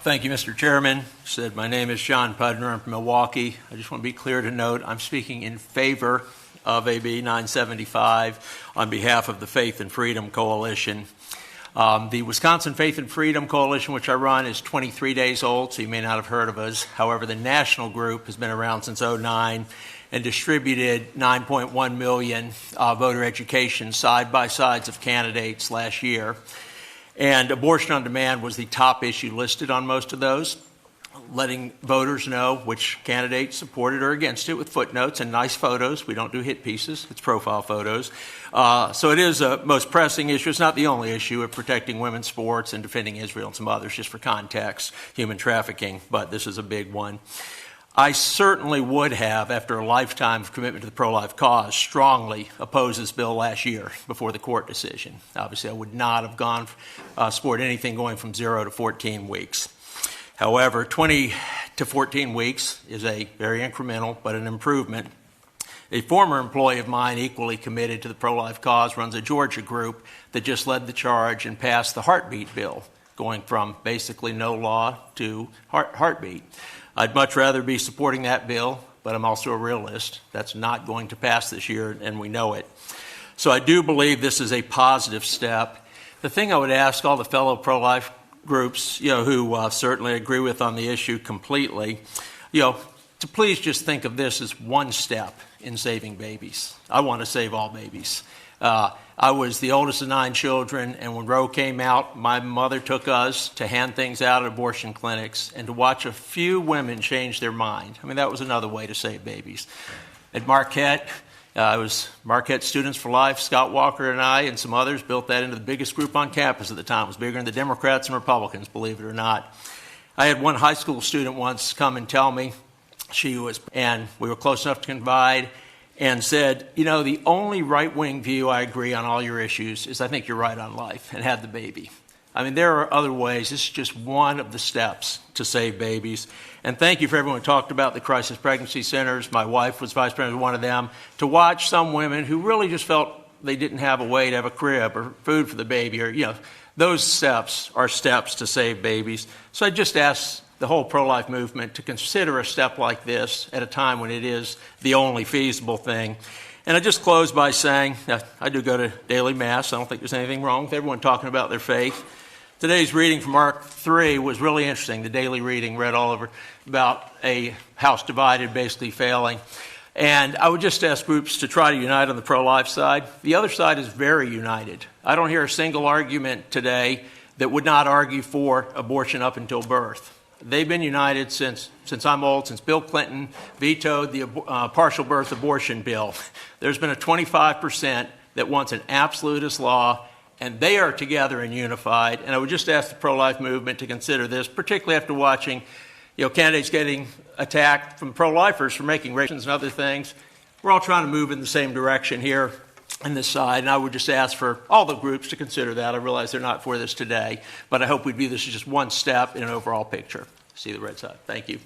Thank you, Mr. Chairman. My name is John Pudner. I'm from Milwaukee. I just want to be clear to note I'm speaking in favor of AB 975 on behalf of the Faith and Freedom Coalition. The Wisconsin Faith and Freedom Coalition, which I run, is 23 days old, so you may not have heard of us. However, the national group has been around since '09 and distributed 9.1 million voter education side-by-sides of candidates last year. And abortion on demand was the top issue listed on most of those, letting voters know which candidates supported or against it with footnotes and nice photos. We don't do hit pieces. It's profile photos. So it is a most pressing issue. It's not the only issue of protecting women's sports and defending Israel and some others, just for context, human trafficking, but this is a big one. I certainly would have, after a lifetime of commitment to the pro-life cause, strongly opposed this bill last year before the court decision. Obviously, I would not have support anything going from 0 to 14 weeks. However, 20 to 14 weeks is a very incremental, but an improvement. A former employee of mine, equally committed to the pro-life cause, runs a Georgia group that just led the charge and passed the heartbeat bill, going from basically no law to heartbeat. I'd much rather be supporting that bill, but I'm also a realist. That's not going to pass this year, and we know it. So I do believe this is a positive step. The thing I would ask all the fellow pro-life groups, who certainly agree with on the issue completely, to please just think of this as one step in saving babies. I want to save all babies. I was the oldest of 9 children, and when Roe came out, my mother took us to hand things out at abortion clinics and to watch a few women change their mind. I mean, that was another way to save babies. At Marquette, it was Marquette Students for Life. Scott Walker and I and some others built that into the biggest group on campus at the time. It was bigger than the Democrats and Republicans, believe it or not. I had one high school student once come and tell me and we were close enough to confide, and said, the only right-wing view I agree on all your issues is I think you're right on life, and had the baby. I mean, there are other ways. This is just one of the steps to save babies. And thank you for everyone who talked about the crisis pregnancy centers. My wife was vice president of one of them. To watch some women who really just felt they didn't have a way to have a crib or food for the baby, or, those steps are steps to save babies. So I just ask the whole pro-life movement to consider a step like this at a time when it is the only feasible thing. And I just close by saying, I do go to daily mass. I don't think there's anything wrong with everyone talking about their faith. Today's reading from Mark 3 was really interesting. The daily reading read all over about a house divided, basically failing. And I would just ask groups to try to unite on the pro-life side. The other side is very united. I don't hear a single argument today that would not argue for abortion up until birth. They've been united since I'm old, since Bill Clinton vetoed the partial birth abortion bill. There's been a 25% that wants an absolutist law, and they are together and unified. And I would just ask the pro-life movement to consider this, particularly after watching candidates getting attacked from pro-lifers for making races and other things. We're all trying to move in the same direction here on this side, and I would just ask for all the groups to consider that. I realize they're not for this today, but I hope we view this as just one step in an overall picture. See the red side. Thank you.